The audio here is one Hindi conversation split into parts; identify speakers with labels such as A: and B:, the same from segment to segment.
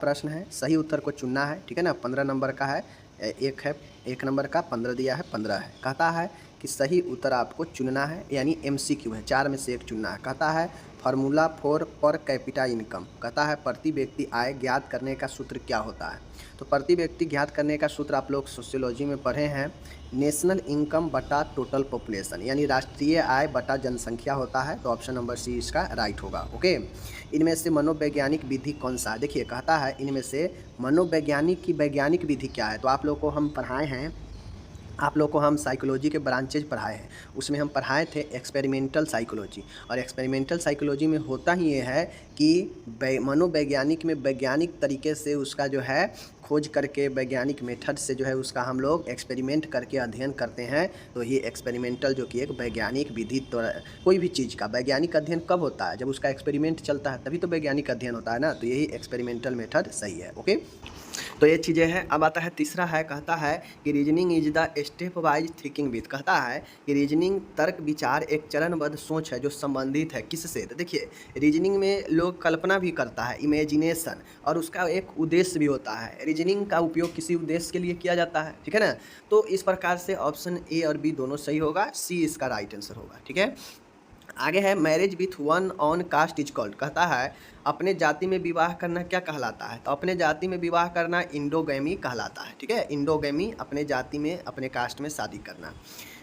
A: प्रश्न है, सही उत्तर को चुनना है, ठीक है ना। 15 नंबर का है, एक है, 1 नंबर का 15 दिया है, 15 है। कहता है कि सही उत्तर आपको चुनना है, यानी MCQ है, 4 में से 1 चुनना है। कहता है formula for per capita income, कहता है प्रति व्यक्ति आय ज्ञात करने का सूत्र क्या होता है। तो प्रति व्यक्ति ज्ञात करने का सूत्र आप लोग सोशियोलॉजी में पढ़े हैं, नेशनल इनकम बटा टोटल पॉपुलेशन, यानी राष्ट्रीय आय बटा जनसंख्या होता है। तो ऑप्शन नंबर सी इसका राइट होगा। ओके, इनमें से मनोवैज्ञानिक विधि कौन सा है। देखिए कहता है इनमें से मनोवैज्ञानिक की वैज्ञानिक विधि क्या है। तो आप लोग को हम पढ़ाए हैं, आप लोग को हम साइकोलॉजी के ब्रांचेज पढ़ाए हैं, उसमें हम पढ़ाए थे एक्सपेरिमेंटल साइकोलॉजी। और एक्सपेरिमेंटल साइकोलॉजी में होता ही ये है कि मनोवैज्ञानिक में वैज्ञानिक तरीके से उसका जो है खोज करके वैज्ञानिक मेथड से जो है उसका हम लोग एक्सपेरिमेंट करके अध्ययन करते हैं। तो ये एक्सपेरिमेंटल जो कि एक वैज्ञानिक विधि, तो कोई भी चीज़ का वैज्ञानिक अध्ययन कब होता है, जब उसका एक्सपेरिमेंट चलता है, तभी तो वैज्ञानिक अध्ययन होता है ना। तो यही एक्सपेरिमेंटल मेथड सही है। ओके, तो ये चीज़ें हैं। अब आता है तीसरा है, कहता है कि reasoning is the step wise thinking with, कहता है कि रीजनिंग तर्क विचार एक चरणबद्ध सोच है जो संबंधित है किससे। तो देखिए रीजनिंग में लोग कल्पना भी करता है, इमेजिनेशन, और उसका एक उद्देश्य भी होता है। रीजनिंग का उपयोग किसी उद्देश्य के लिए किया जाता है, ठीक है ना। तो इस प्रकार से ऑप्शन ए और बी दोनों सही होगा, सी इसका राइट आंसर होगा, ठीक है। आगे है marriage with one on caste is called, कहता है अपने जाति में विवाह करना क्या कहलाता है। तो अपने जाति में विवाह करना इंडोगैमी कहलाता है, ठीक है। इंडोगैमी अपने जाति में अपने कास्ट में शादी करना।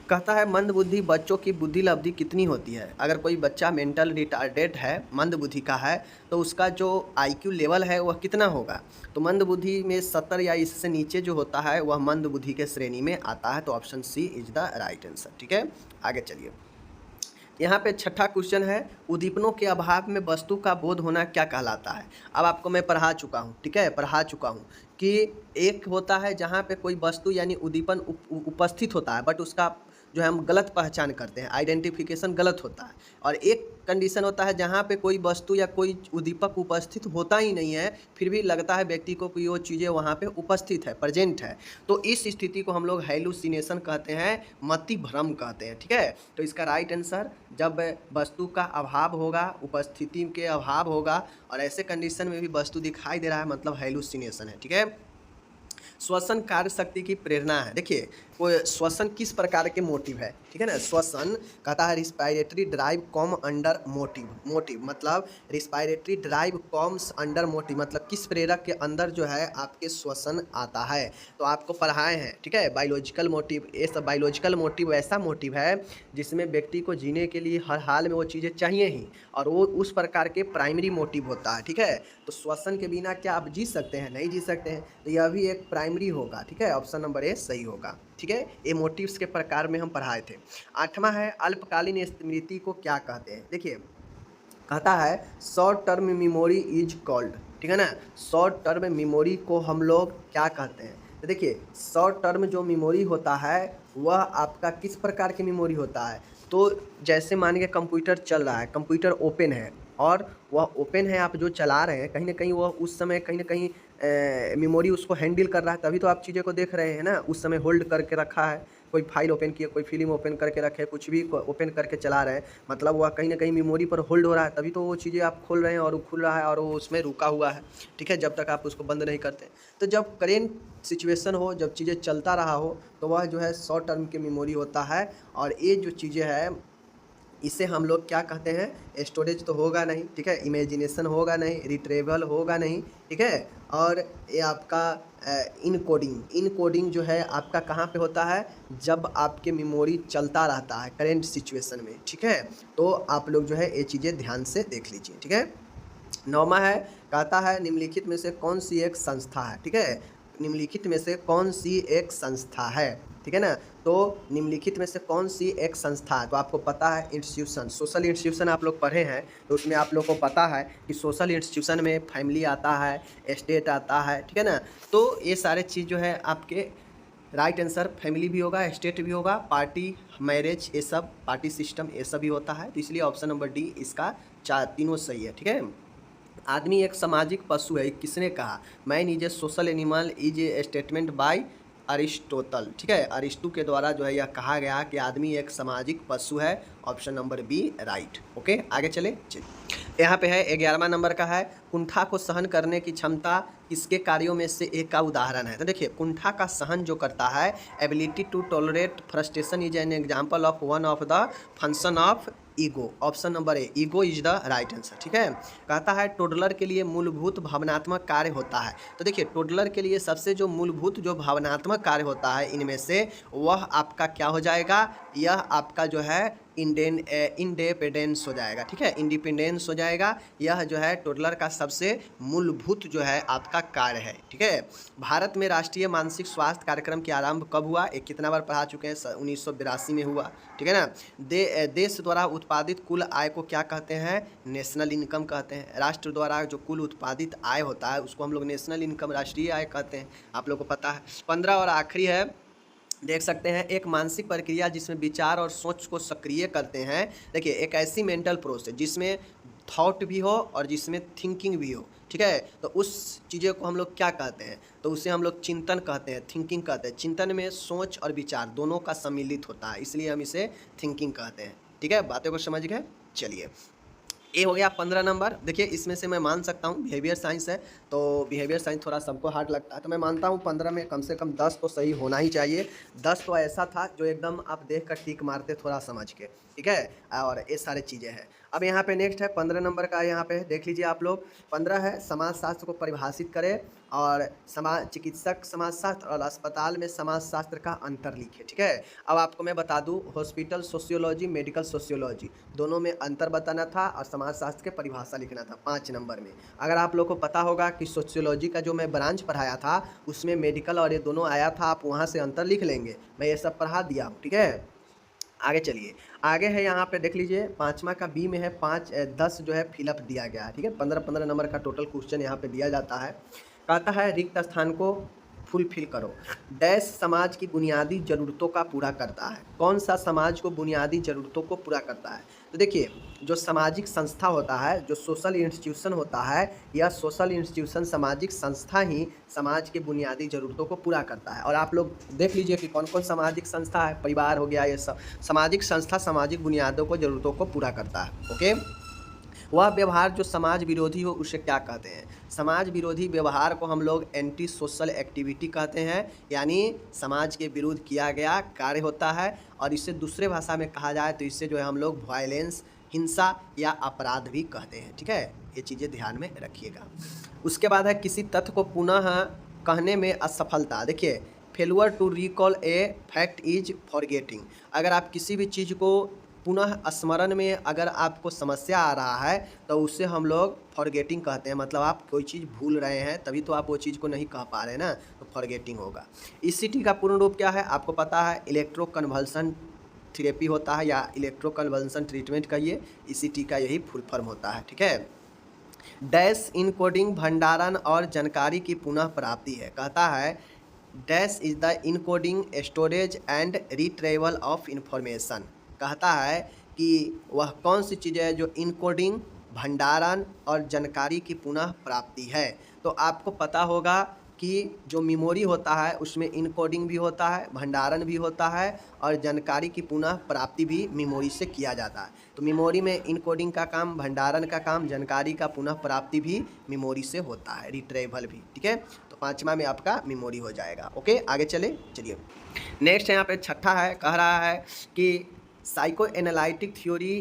A: कहता है मंदबुद्धि बच्चों की बुद्धि लब्धि कितनी होती है। अगर कोई बच्चा मेंटल रिटार्डेड है, मंदबुद्धि का है, तो उसका जो IQ लेवल है वह कितना होगा। तो मंदबुद्धि में 70 या इससे नीचे जो होता है वह मंदबुद्धि के श्रेणी में आता है। तो option C is the right answer, ठीक है। आगे चलिए, यहाँ पे छठा क्वेश्चन है, उद्दीपनों के अभाव में वस्तु का बोध होना क्या कहलाता है। अब आपको मैं पढ़ा चुका हूँ, ठीक है, पढ़ा चुका हूँ कि एक होता है जहाँ पे कोई वस्तु यानी उद्दीपन उपस्थित होता है, बट उसका जो है हम गलत पहचान करते हैं, आइडेंटिफिकेशन गलत होता है। और एक कंडीशन होता है जहाँ पे कोई वस्तु या कोई उद्दीपक उपस्थित होता ही नहीं है, फिर भी लगता है व्यक्ति को कि वो चीज़ें वहाँ पे उपस्थित है, प्रेजेंट है। तो इस स्थिति को हम लोग हैलुसिनेशन कहते हैं, मति भ्रम कहते हैं, ठीक है। तो इसका राइट आंसर जब वस्तु का अभाव होगा, उपस्थिति के अभाव होगा, और ऐसे कंडीशन में भी वस्तु दिखाई दे रहा है, मतलब हैलुसिनेशन है, ठीक है। श्वसन कार्य शक्ति की प्रेरणा है। देखिए वो श्वसन किस प्रकार के मोटिव है, ठीक है ना। श्वसन कहता है respiratory drive come under motive, motive मतलब respiratory drive comes under motive, मतलब किस प्रेरक के अंदर जो है आपके श्वसन आता है। तो आपको पढ़ाए हैं, ठीक है, बायोलॉजिकल मोटिव। ये सब बायोलॉजिकल मोटिव ऐसा मोटिव है जिसमें व्यक्ति को जीने के लिए हर हाल में वो चीज़ें चाहिए ही, और वो उस प्रकार के प्राइमरी मोटिव होता है, ठीक है। तो श्वसन के बिना क्या आप जी सकते हैं, नहीं जी सकते हैं। तो यह भी एक प्राइमरी होगा, ठीक है। ऑप्शन नंबर ए सही होगा, ठीक है। ये मोटिव्स के प्रकार में हम पढ़ाए थे। आठवां है अल्पकालीन स्मृति को क्या कहते हैं। देखिए कहता है short term memory is called, ठीक है ना। शॉर्ट टर्म मेमोरी को हम लोग क्या कहते हैं। तो देखिए शॉर्ट टर्म जो मेमोरी होता है वह आपका किस प्रकार की मेमोरी होता है। तो जैसे मान के कंप्यूटर चल रहा है, कंप्यूटर ओपन है और वह ओपन है, आप जो चला रहे हैं कहीं ना कहीं वह उस समय कहीं ना कहीं मेमोरी उसको हैंडल कर रहा है, तभी तो आप चीज़ें को देख रहे हैं ना। उस समय होल्ड करके रखा है, कोई फाइल ओपन किया, कोई फिल्म ओपन करके रखे, कुछ भी ओपन करके चला रहे हैं, मतलब वह कहीं ना कहीं मेमोरी पर होल्ड हो रहा है, तभी तो वो चीज़ें आप खोल रहे हैं और वो खुल रहा है और वो उसमें रुका हुआ है, ठीक है, जब तक आप उसको बंद नहीं करते। तो जब करेंट सिचुएशन हो, जब चीज़ें चलता रहा हो, तो वह जो है शॉर्ट टर्म की मेमोरी होता है। और ये जो चीज़ें हैं इसे हम लोग क्या कहते हैं, स्टोरेज तो होगा नहीं, ठीक है, इमेजिनेशन होगा नहीं, रिट्रेवल होगा नहीं, ठीक है। और ये आपका इनकोडिंग जो है आपका कहाँ पे होता है, जब आपके मेमोरी चलता रहता है करेंट सिचुएशन में, ठीक है। तो आप लोग जो है ये चीज़ें ध्यान से देख लीजिए, ठीक है। नौवां है, कहता है निम्नलिखित में से कौन सी एक संस्था है, ठीक है। निम्नलिखित में से कौन सी एक संस्था है, ठीक है ना। तो निम्नलिखित में से कौन सी एक संस्था है। तो आपको पता है इंस्टीट्यूशन, सोशल इंस्टीट्यूशन आप लोग पढ़े हैं, तो उसमें आप लोग को पता है कि सोशल इंस्टीट्यूशन में फैमिली आता है, स्टेट आता है, ठीक है ना। तो ये सारे चीज़ जो है आपके राइट आंसर फैमिली भी होगा, स्टेट भी होगा, पार्टी, मैरिज, ये सब पार्टी सिस्टम ये सब भी होता है। तो इसलिए ऑप्शन नंबर डी इसका तीनों सही है, ठीक है। आदमी एक सामाजिक पशु है, किसने कहा। Man is a social animal is a statement by Aristotle, ठीक है। अरिस्टो के द्वारा जो है यह कहा गया कि आदमी एक सामाजिक पशु है। Option number B right. Okay आगे चले। यहाँ पे है 11वां नंबर का है, कुंठा को सहन करने की क्षमता किसके कार्यों में से एक का उदाहरण है। तो देखिए कुंठा का सहन जो करता है, ability to tolerate frustration is an example of one of the function of ego. Option number A, ego is the right answer. ठीक है, कहता है टोडलर के लिए मूलभूत भावनात्मक कार्य होता है। तो देखिए टोडलर के लिए सबसे जो मूलभूत जो भावनात्मक कार्य होता है इनमें से वह आपका क्या हो जाएगा, यह आपका जो है इंडिपेंडेंस हो जाएगा। ठीक है, इंडिपेंडेंस हो जाएगा। यह जो है टोडलर का सबसे मूलभूत जो है आपका कार्य है। ठीक है, भारत में राष्ट्रीय मानसिक स्वास्थ्य कार्यक्रम के आरंभ कब हुआ, एक कितना बार पढ़ा चुके हैं, 1982 में हुआ। ठीक है ना। देश द्वारा उत्पादित कुल आय को क्या कहते हैं, नेशनल इनकम कहते हैं। राष्ट्र द्वारा जो कुल उत्पादित आय होता है उसको हम लोग नेशनल इनकम, राष्ट्रीय आय कहते हैं, आप लोग को पता है। 15 और आखिरी है, देख सकते हैं, एक मानसिक प्रक्रिया जिसमें विचार और सोच को सक्रिय करते हैं। देखिए एक ऐसी मेंटल प्रोसेस जिसमें थॉट भी हो और जिसमें थिंकिंग भी हो। ठीक है, तो उस चीज़ों को हम लोग क्या कहते हैं, तो उसे हम लोग चिंतन कहते हैं, थिंकिंग कहते हैं। चिंतन में सोच और विचार दोनों का सम्मिलित होता है, इसलिए हम इसे थिंकिंग कहते हैं। ठीक है, बातों को समझ गए। चलिए ये हो गया 15 नंबर। देखिए इसमें से मैं मान सकता हूँ बिहेवियर साइंस है, तो बिहेवियर साइंस थोड़ा सबको हार्ड लगता है, तो मैं मानता हूँ 15 में कम से कम 10 तो सही होना ही चाहिए। 10 तो ऐसा था जो एकदम आप देख कर टिक मारते थोड़ा समझ के। ठीक है, और ये सारी चीज़ें हैं। अब यहाँ पे नेक्स्ट है 15 नंबर का, यहाँ पे देख लीजिए आप लोग। 15 है, समाजशास्त्र को परिभाषित करें और चिकित्सक समाजशास्त्र और अस्पताल में समाजशास्त्र का अंतर लिखे। ठीक है, अब आपको मैं बता दूं, हॉस्पिटल सोशियोलॉजी, मेडिकल सोशियोलॉजी दोनों में अंतर बताना था और समाजशास्त्र के परिभाषा लिखना था 5 नंबर में। अगर आप लोग को पता होगा कि सोशियोलॉजी का जो मैं ब्रांच पढ़ाया था उसमें मेडिकल और ये दोनों आया था, आप वहाँ से अंतर लिख लेंगे, मैं ये सब पढ़ा दिया हूँ। ठीक है, आगे चलिए। आगे है यहाँ पे देख लीजिए 5वां का बी में है 10 जो है फिलअप दिया गया है। ठीक है, 15 नंबर का टोटल क्वेश्चन यहाँ पे दिया जाता है। कहता है रिक्त स्थान को फुलफिल करो। डैश समाज की बुनियादी ज़रूरतों का पूरा करता है। कौन सा समाज को बुनियादी ज़रूरतों को पूरा करता है, तो देखिए जो सामाजिक संस्था होता है, जो सोशल इंस्टीट्यूशन होता है, यह सोशल इंस्टीट्यूशन सामाजिक संस्था ही समाज के बुनियादी ज़रूरतों को पूरा करता है। और आप लोग देख लीजिए कि कौन कौन सामाजिक संस्था है, परिवार हो गया, ये सब सामाजिक संस्था सामाजिक बुनियादों को ज़रूरतों को पूरा करता है। ओके, वह व्यवहार जो समाज विरोधी हो उसे क्या कहते हैं, समाज विरोधी व्यवहार को हम लोग एंटी सोशल एक्टिविटी कहते हैं, यानी समाज के विरुद्ध किया गया कार्य होता है। और इसे दूसरे भाषा में कहा जाए तो इसे जो है हम लोग वायलेंस, हिंसा या अपराध भी कहते हैं। ठीक है, ये चीज़ें ध्यान में रखिएगा। उसके बाद है किसी तथ्य को पुनः कहने में असफलता। देखिए failure to recall a fact is forgetting. अगर आप किसी भी चीज़ को पुनः स्मरण में अगर आपको समस्या आ रहा है तो उससे हम लोग फॉरगेटिंग कहते हैं। मतलब आप कोई चीज़ भूल रहे हैं तभी तो आप वो चीज़ को नहीं कह पा रहे हैं ना, तो फॉरगेटिंग होगा। ईसीटी का पूर्ण रूप क्या है आपको पता है, इलेक्ट्रो कन्वल्सन थेरेपी होता है या इलेक्ट्रो कन्वल्सन ट्रीटमेंट कहिए, ईसीटी का यही फुल फॉर्म होता है। ठीक है, डैश इनकोडिंग भंडारण और जानकारी की पुनः प्राप्ति है। कहता है dash is the encoding storage and retrieval of information. कहता है कि वह कौन सी चीज़ है जो इनकोडिंग, भंडारण और जानकारी की पुनः प्राप्ति है। तो आपको पता होगा कि जो मेमोरी होता है उसमें इनकोडिंग भी होता है, भंडारण भी होता है और जानकारी की पुनः प्राप्ति भी मेमोरी से किया जाता है। तो मेमोरी में इनकोडिंग का काम, भंडारण का काम, जानकारी का पुनः प्राप्ति भी मेमोरी से होता है, रिट्रीवल भी। ठीक है, तो 5वां में आपका मेमोरी हो जाएगा। ओके, आगे चलिए नेक्स्ट यहाँ पे 6ठा है, कह रहा है कि psycho analytic theory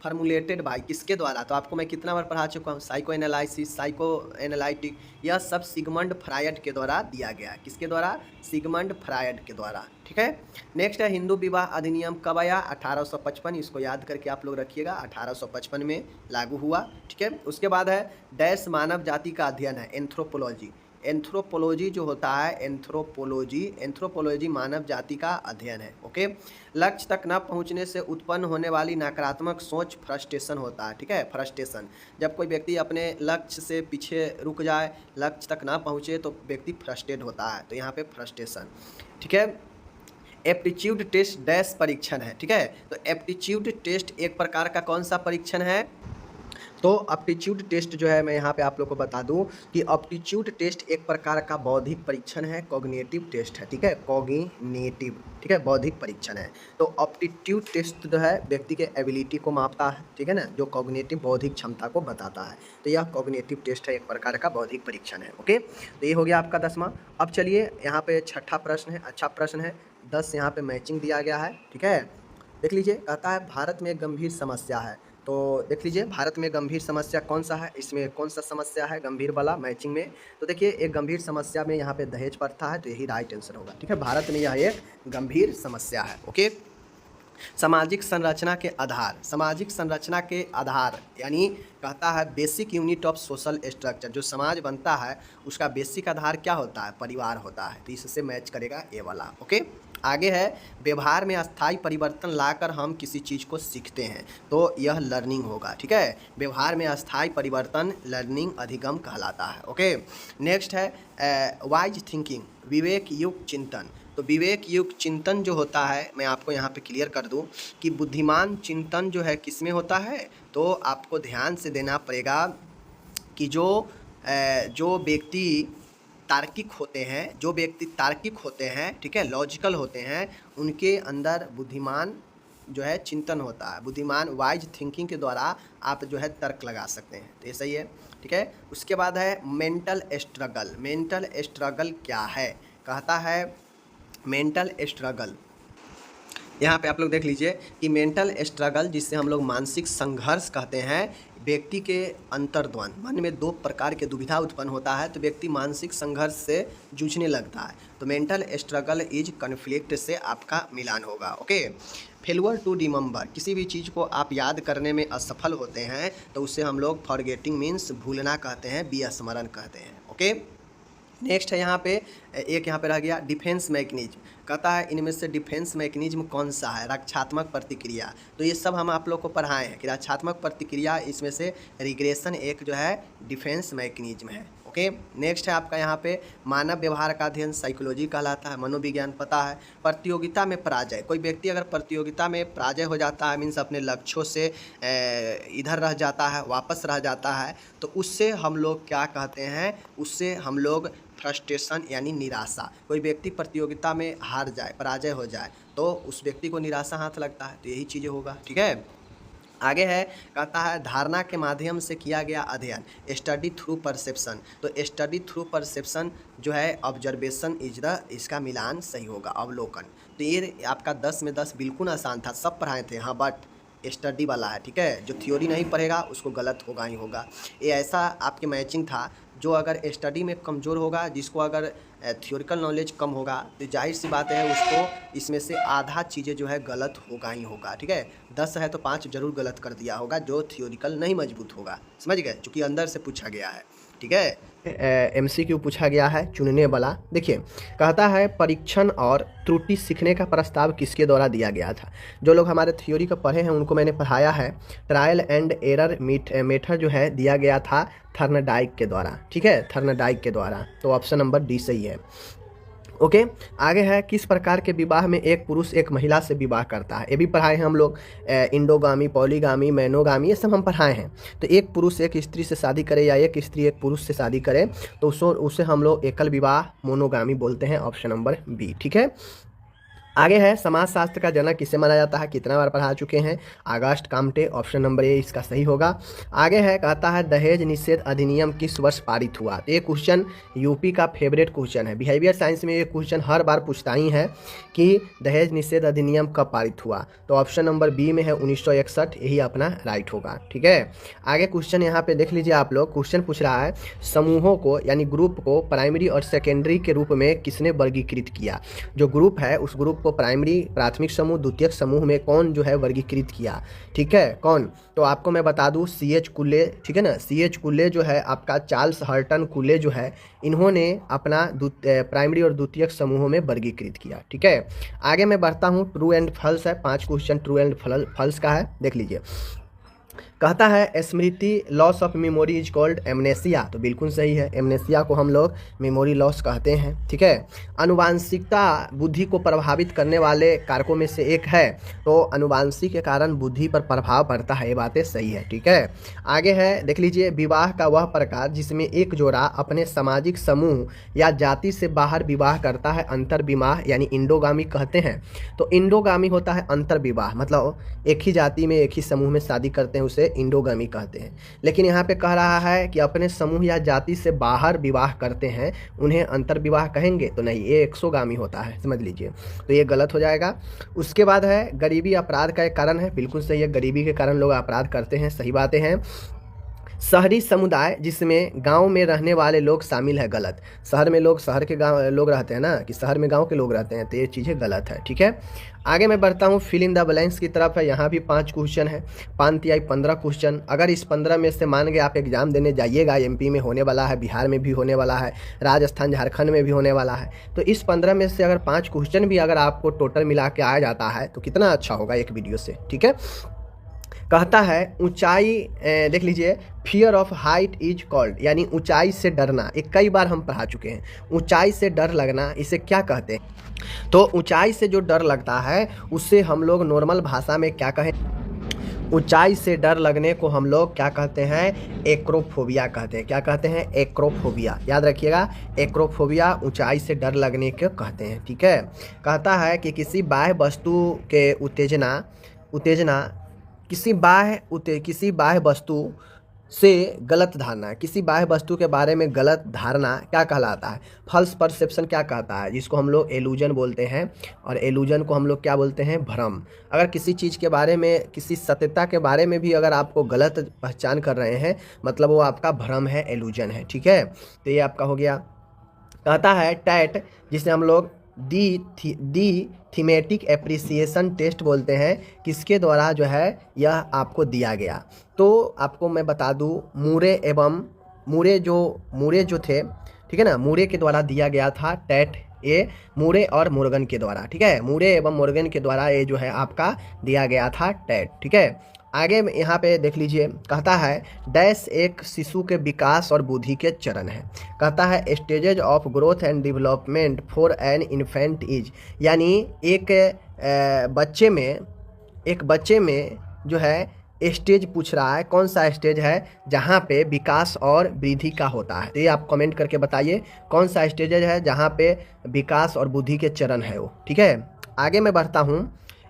A: formulated by किसके द्वारा। तो आपको मैं कितना बार पढ़ा चुका हूँ, साइको एनालिसिस, साइको एनालिटिक, यह सब सिगमंड फ्रायड के द्वारा दिया गया। किसके द्वारा, सिगमंड फ्रायड के द्वारा। ठीक है, नेक्स्ट है हिंदू विवाह अधिनियम कब आया, 1855। इसको याद करके आप लोग रखिएगा, 1855 में लागू हुआ। ठीक है, उसके बाद है डैश मानव जाति का अध्ययन है, एंथ्रोपोलॉजी। एंथ्रोपोलॉजी जो होता है, एंथ्रोपोलॉजी मानव जाति का अध्ययन है। ओके, लक्ष्य तक न पहुंचने से उत्पन्न होने वाली नकारात्मक सोच फ्रस्ट्रेशन होता है। ठीक है, फ्रस्ट्रेशन, जब कोई व्यक्ति अपने लक्ष्य से पीछे रुक जाए, लक्ष्य तक ना पहुंचे तो व्यक्ति फ्रस्ट्रेट होता है, तो यहाँ पे फ्रस्ट्रेशन। ठीक है, एप्टीट्यूड टेस्ट डैश परीक्षण है। ठीक है, तो एप्टीट्यूड टेस्ट एक प्रकार का कौन सा परीक्षण है, तो एप्टीट्यूड टेस्ट जो है, मैं यहाँ पे आप लोग को बता दूं कि एप्टीट्यूड टेस्ट एक प्रकार का बौद्धिक परीक्षण है, कॉग्निटिव टेस्ट है, ठीक है, कॉग्निटिव, ठीक है, बौद्धिक परीक्षण है। तो एप्टीट्यूड टेस्ट जो है व्यक्ति के एबिलिटी को मापता है, ठीक है ना, जो कॉग्निटिव बौद्धिक क्षमता को बताता है। तो यह कॉग्निटिव टेस्ट है, एक प्रकार का बौद्धिक परीक्षण है। ओके, तो ये हो गया आपका 10वां। अब चलिए यहाँ पे छठा प्रश्न है, अच्छा प्रश्न है, 10 यहाँ पे मैचिंग दिया गया है, ठीक है। देख लीजिए, कहता है भारत में गंभीर समस्या है। तो देख लीजिए, भारत में गंभीर समस्या कौन सा है, इसमें कौन सा समस्या है गंभीर वाला मैचिंग में। तो देखिए, एक गंभीर समस्या में यहाँ पे दहेज प्रथा है, तो यही राइट आंसर होगा, ठीक है। भारत में यह एक गंभीर समस्या है। ओके, सामाजिक संरचना के आधार, सामाजिक संरचना के आधार यानी कहता है basic unit of social structure, जो समाज बनता है उसका बेसिक आधार क्या होता है, परिवार होता है। तो इससे मैच करेगा ये वाला। ओके, आगे है व्यवहार में अस्थायी परिवर्तन लाकर हम किसी चीज़ को सीखते हैं, तो यह लर्निंग होगा, ठीक है। व्यवहार में अस्थायी परिवर्तन लर्निंग अधिगम कहलाता है। ओके, नेक्स्ट है वाइज थिंकिंग, विवेक युक्त चिंतन। तो विवेक युक्त चिंतन जो होता है, मैं आपको यहाँ पे क्लियर कर दूँ कि बुद्धिमान चिंतन जो है किस में होता है, तो आपको ध्यान से देना पड़ेगा कि जो व्यक्ति तार्किक होते हैं, जो व्यक्ति तार्किक होते हैं, ठीक है, लॉजिकल होते हैं, उनके अंदर बुद्धिमान जो है चिंतन होता है। बुद्धिमान वाइज थिंकिंग के द्वारा आप जो है तर्क लगा सकते हैं, तो ये सही है, ठीक है। उसके बाद है मेंटल स्ट्रगल। मेंटल स्ट्रगल क्या है, कहता है मेंटल स्ट्रगल, यहाँ पे आप लोग देख लीजिए कि मेंटल स्ट्रगल, जिससे हम लोग मानसिक संघर्ष कहते हैं, व्यक्ति के अंतर्द्वंद, मन में दो प्रकार के दुविधा उत्पन्न होता है, तो व्यक्ति मानसिक संघर्ष से जूझने लगता है। तो मेंटल स्ट्रगल इज कन्फ्लिक्ट से आपका मिलान होगा। ओके, फेलुअर टू रिमेंबर, किसी भी चीज़ को आप याद करने में असफल होते हैं तो उसे हम लोग फॉरगेटिंग मीन्स भूलना कहते हैं, विस्मरण कहते हैं। ओके, नेक्स्ट है यहाँ पे एक, यहाँ पे रह गया डिफेंस मैकेनिज्म। कहता है इनमें से डिफेंस मैकेनिज्म कौन सा है, रक्षात्मक प्रतिक्रिया। तो ये सब हम आप लोग को पढ़ाए हैं कि रक्षात्मक प्रतिक्रिया, इसमें से रिग्रेशन एक जो है डिफेंस मैकेनिज्म है। ओके, नेक्स्ट है आपका यहाँ पे मानव व्यवहार का अध्ययन, साइकोलॉजी कहलाता है, मनोविज्ञान पता है। प्रतियोगिता में पराजय, कोई व्यक्ति अगर प्रतियोगिता में पराजय हो जाता है, मीन्स अपने लक्ष्यों से इधर रह जाता है, वापस रह जाता है, तो उससे हम लोग क्या कहते हैं, उससे हम लोग फ्रस्ट्रेशन यानी निराशा। कोई व्यक्ति प्रतियोगिता में हार जाए, पराजय हो जाए, तो उस व्यक्ति को निराशा हाथ लगता है, तो यही चीज़ें होगा, ठीक है। आगे है, कहता है धारणा के माध्यम से किया गया अध्ययन, स्टडी थ्रू परसेप्शन। तो स्टडी थ्रू परसेप्शन जो है ऑब्जर्वेशन इज द, इसका मिलान सही होगा, अवलोकन। तो ये आपका 10 में 10 बिल्कुल आसान था, सब पढ़ाए थे, हाँ, बट स्टडी वाला है, ठीक है। जो थ्योरी नहीं पढ़ेगा उसको गलत होगा ही होगा। ये ऐसा आपके मैचिंग था, जो अगर स्टडी में कमज़ोर होगा, जिसको अगर थ्योरिकल नॉलेज कम होगा, तो जाहिर सी बात है उसको इसमें से आधा चीज़ें जो है गलत होगा ही होगा, ठीक है। 10 है तो 5 जरूर गलत कर दिया होगा, जो थ्योरिकल नहीं मजबूत होगा, समझ गए, चूँकि अंदर से पूछा गया है, ठीक है। MCQ पूछा गया है चुनने वाला। देखिए, कहता है परीक्षण और त्रुटि सीखने का प्रस्ताव किसके द्वारा दिया गया था। जो लोग हमारे थ्योरी को पढ़े हैं उनको मैंने पढ़ाया है, ट्रायल एंड एरर मेथड जो है दिया गया था थर्नडाइक के द्वारा, ठीक है, थर्नडाइक के द्वारा। तो ऑप्शन नंबर डी सही है। ओके, आगे है किस प्रकार के विवाह में एक पुरुष एक महिला से विवाह करता है। ये भी पढ़ाए हैं हम लोग, इंडोगामी, पॉलीगामी, मैनोगामी, ये सब हम पढ़ाए हैं। तो एक पुरुष एक स्त्री से शादी करे या एक स्त्री एक पुरुष से शादी करे तो उसे हम लोग एकल विवाह, मोनोगामी बोलते हैं, ऑप्शन नंबर बी, ठीक है। आगे है समाजशास्त्र का जनक किसे माना जाता है, कितना बार पढ़ा चुके हैं, Auguste Comte, option number A इसका सही होगा। आगे है, कहता है दहेज निषेध अधिनियम किस वर्ष पारित हुआ। ये क्वेश्चन यूपी का फेवरेट क्वेश्चन है, बिहेवियर साइंस में ये क्वेश्चन हर बार पूछता ही है कि दहेज निषेध अधिनियम कब पारित हुआ। तो ऑप्शन नंबर बी में है 1961, यही अपना राइट होगा, ठीक है। आगे क्वेश्चन यहाँ पे देख लीजिए आप लोग, क्वेश्चन पूछ रहा है समूहों को यानी ग्रुप को प्राइमरी और सेकेंडरी के रूप में किसने वर्गीकृत किया। जो ग्रुप है उस ग्रुप को प्राइमरी, प्राथमिक समूह, द्वितीयक समूह में कौन जो है वर्गीकृत किया, ठीक है, कौन। तो आपको मैं बता दूं CH कुल्ले, ठीक है ना, CH कुल्ले जो है आपका, चार्ल्स हर्टन कुल्ले जो है, इन्होंने अपना प्राइमरी और द्वितीयक समूहों में वर्गीकृत किया, ठीक है। आगे मैं बढ़ता हूं, ट्रू एंड फॉल्स है, 5 क्वेश्चन ट्रू एंड फॉल्स का है, देख लीजिए। कहता है स्मृति loss of memory is called amnesia, तो बिल्कुल सही है, एमनेसिया को हम लोग मेमोरी लॉस कहते हैं, ठीक है। आनुवांशिकता बुद्धि को प्रभावित करने वाले कारकों में से एक है, तो आनुवांशिक के कारण बुद्धि पर प्रभाव पड़ता है, ये बातें सही है, ठीक है। आगे है, देख लीजिए, विवाह का वह प्रकार जिसमें एक जोड़ा अपने सामाजिक समूह या जाति से बाहर विवाह करता है अंतर्विवाह यानी इंडोगामी कहते हैं। तो इंडोगामी होता है अंतर्विवाह, मतलब एक ही जाति में एक ही समूह में शादी करते हैं, उसे इंडोगामी कहते हैं। लेकिन यहाँ पे कह रहा है कि अपने समूह या जाति से बाहर विवाह करते हैं उन्हें अंतर्विवाह कहेंगे, तो नहीं, ये एक्सोगामी होता है, समझ लीजिए, तो ये गलत हो जाएगा। उसके बाद है गरीबी अपराध का एक कारण है, बिल्कुल सही है, गरीबी के कारण लोग अपराध करते हैं, सही बातें हैं। शहरी समुदाय जिसमें गांव में रहने वाले लोग शामिल है, गलत। शहर में लोग, शहर के गांव लोग रहते हैं ना, कि शहर में गांव के लोग रहते हैं, तो ये चीज़ें गलत है, ठीक है। आगे मैं बढ़ता हूँ फिल इन द ब्लैंक्स की तरफ है। यहाँ भी 5 क्वेश्चन है, 5 15 क्वेश्चन। अगर इस 15 में से मान के आप एग्जाम देने जाइएगा, एमपी में होने वाला है, बिहार में भी होने वाला है, राजस्थान झारखंड में भी होने वाला है, तो इस 15 में से अगर 5 क्वेश्चन भी अगर आपको टोटल मिला के आ जाता है तो कितना अच्छा होगा एक वीडियो से, ठीक है। कहता है ऊंचाई, देख लीजिए, fear of height is called, यानी ऊंचाई से डरना, एक कई बार हम पढ़ा चुके हैं, ऊंचाई से डर लगना, इसे क्या कहते हैं? तो ऊंचाई से जो डर लगता है उससे हम लोग नॉर्मल भाषा में क्या कहें? ऊंचाई से डर लगने को हम लोग क्या कहते हैं? एक्रोफोबिया कहते हैं। क्या कहते हैं? एक्रोफोबिया, याद रखिएगा, एक्रोफोबिया ऊंचाई से डर लगने को कहते हैं, ठीक है। कहता है कि किसी बाह्य वस्तु के उत्तेजना किसी बाह्य वस्तु से गलत धारणा, किसी बाह्य वस्तु के बारे में गलत धारणा क्या कहलाता है? फॉल्स परसेप्शन क्या कहता है, जिसको हम लोग एलूजन बोलते हैं, और एलूजन को हम लोग क्या बोलते हैं? भ्रम। अगर किसी चीज़ के बारे में, किसी सत्यता के बारे में भी अगर आपको गलत पहचान कर रहे हैं, मतलब वो आपका भ्रम है, एलूजन है, ठीक है। तो ये आपका हो गया। कहता है टैट, जिसे हम लोग दी थीमेटिक एप्रिसिएशन टेस्ट बोलते हैं, किसके द्वारा जो है यह आपको दिया गया? तो आपको मैं बता दूं, मूरे जो थे, ठीक है ना, मूरे के द्वारा दिया गया था टैट, ये मूरे और मोर्गन के द्वारा, ठीक है, मूरे एवं मोर्गन के द्वारा ये जो है आपका दिया गया था टैट, ठीक है। आगे यहाँ पे देख लीजिए, कहता है डैश एक शिशु के विकास और बुद्धि के चरण है। कहता है stages of growth and development for an infant is, यानी एक बच्चे में जो है स्टेज पूछ रहा है, कौन सा स्टेज है जहाँ पे विकास और वृद्धि का होता है? तो ये आप कमेंट करके बताइए, कौन सा स्टेज है जहाँ पे विकास और बुद्धि के चरण है वो, ठीक है। आगे मैं बढ़ता हूँ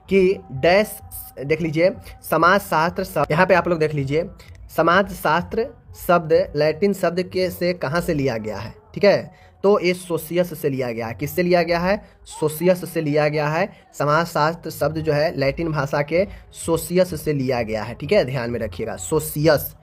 A: कि डैश, देख लीजिए, समाज शास्त्र शब्द, यहाँ पे आप लोग देख लीजिए, समाज शास्त्र शब्द लैटिन शब्द के से कहाँ से लिया गया है, ठीक है। तो ये सोशियस से लिया गया है। किससे लिया गया है? सोशियस से लिया गया है। समाज शास्त्र शब्द जो है लैटिन भाषा के सोशियस से लिया गया है, ठीक है, ध्यान में रखिएगा, सोशियस,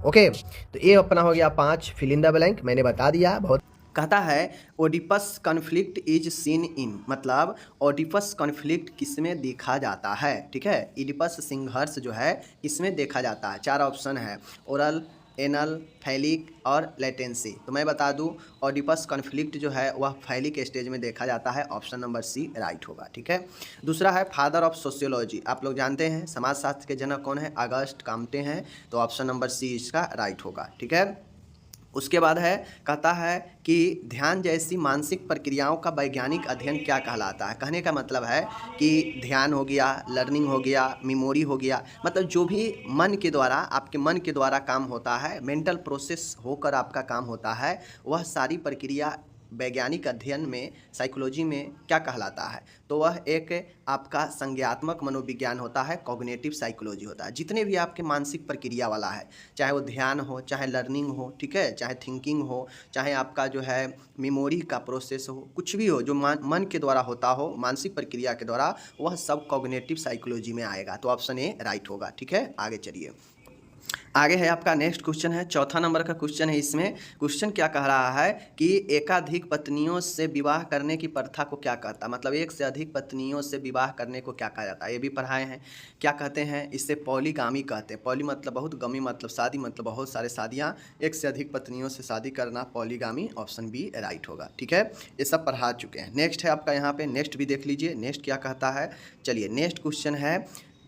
A: ओके। तो ये अपना हो गया 5 फिल इन द ब्लैंक, मैंने बता दिया बहुत। कहता है Oedipus conflict is seen in, मतलब ओडिपस कॉन्फ्लिक्ट किसमें देखा जाता है, ठीक है। इडिपस संघर्ष जो है इसमें देखा जाता है। 4 ऑप्शन है, ओरल, एनल, फैलिक और लेटेंसी। तो मैं बता दूं, ओडिपस कॉन्फ्लिक्ट जो है वह फैलिक स्टेज में देखा जाता है, ऑप्शन नंबर सी राइट होगा, ठीक है। दूसरा है फादर ऑफ सोशियोलॉजी, आप लोग जानते हैं समाजशास्त्र के जनक कौन है? अगस्ट काम्टे हैं, तो ऑप्शन नंबर सी इसका राइट होगा, ठीक है। उसके बाद है, कहता है कि ध्यान जैसी मानसिक प्रक्रियाओं का वैज्ञानिक अध्ययन क्या कहलाता है? कहने का मतलब है कि ध्यान हो गया, लर्निंग हो गया, मेमोरी हो गया, मतलब जो भी मन के द्वारा, आपके मन के द्वारा काम होता है, मेंटल प्रोसेस होकर आपका काम होता है, वह सारी प्रक्रिया वैज्ञानिक अध्ययन में, साइकोलॉजी में क्या कहलाता है? तो वह एक आपका संज्ञात्मक मनोविज्ञान होता है, कॉग्निटिव साइकोलॉजी होता है। जितने भी आपके मानसिक प्रक्रिया वाला है, चाहे वो ध्यान हो, चाहे लर्निंग हो, ठीक है, चाहे थिंकिंग हो, चाहे आपका जो है मेमोरी का प्रोसेस हो, कुछ भी हो जो मन के द्वारा होता हो, मानसिक प्रक्रिया के द्वारा, वह सब कॉग्निटिव साइकोलॉजी में आएगा। तो ऑप्शन ए राइट होगा, ठीक है। आगे चलिए, आगे है आपका नेक्स्ट क्वेश्चन है, चौथा नंबर का क्वेश्चन है। इसमें क्वेश्चन क्या कह रहा है कि एकाधिक पत्नियों से विवाह करने की प्रथा को क्या कहता है? मतलब एक से अधिक पत्नियों से विवाह करने को क्या कहा जाता है? ये भी पढ़ाए हैं। क्या कहते हैं? इससे पॉलीगामी कहते हैं। पॉली मतलब बहुत, गमी मतलब शादी, मतलब बहुत सारे शादियाँ, एक से अधिक पत्नियों से शादी करना पॉलीगामी, ऑप्शन बी राइट होगा, ठीक है। ये सब पढ़ा चुके हैं। नेक्स्ट है आपका यहाँ पे, नेक्स्ट भी देख लीजिए, नेक्स्ट क्या कहता है। चलिए नेक्स्ट क्वेश्चन है,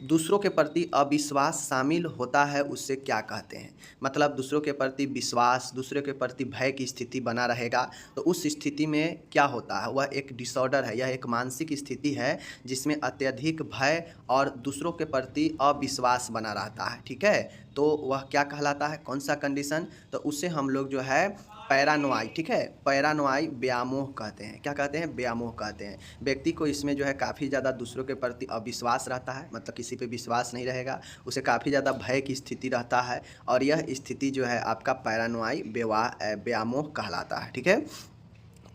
A: दूसरों के प्रति अविश्वास शामिल होता है उससे क्या कहते हैं? मतलब दूसरों के प्रति विश्वास, दूसरों के प्रति भय की स्थिति बना रहेगा, तो उस स्थिति में क्या होता है? वह एक डिसऑर्डर है, यह एक मानसिक स्थिति है जिसमें अत्यधिक भय और दूसरों के प्रति अविश्वास बना रहता है, ठीक है? तो वह क्या कहलाता है, कौन सा कंडीशन? तो उसे हम लोग जो है पैरानोआई, ठीक है, पैरानोआई व्यामोह कहते हैं। क्या कहते हैं? व्यामोह कहते हैं। व्यक्ति को इसमें जो है काफ़ी ज़्यादा दूसरों के प्रति अविश्वास रहता है, मतलब किसी पे विश्वास नहीं रहेगा, उसे काफ़ी ज़्यादा भय की स्थिति रहता है, और यह स्थिति जो है आपका पैरानोआई व्यामोह कहलाता है, ठीक है।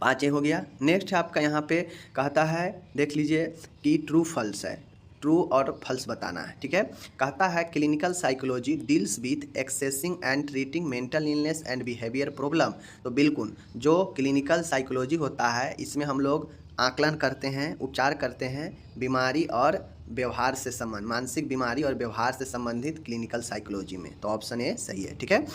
A: 5 हो गया। नेक्स्ट है आपका यहाँ पे कहता है, देख लीजिए कि ट्रू फॉल्स है, ट्रू और फॉल्स बताना है, ठीक है। कहता है clinical psychology deals with accessing and treating mental illness and behaviour problem. तो बिल्कुल जो क्लिनिकल साइकोलॉजी होता है इसमें हम लोग आकलन करते हैं, उपचार करते हैं बीमारी और व्यवहार से संबंध, मानसिक बीमारी और व्यवहार से संबंधित क्लिनिकल साइकोलॉजी में। तो ऑप्शन ए सही है, ठीक है।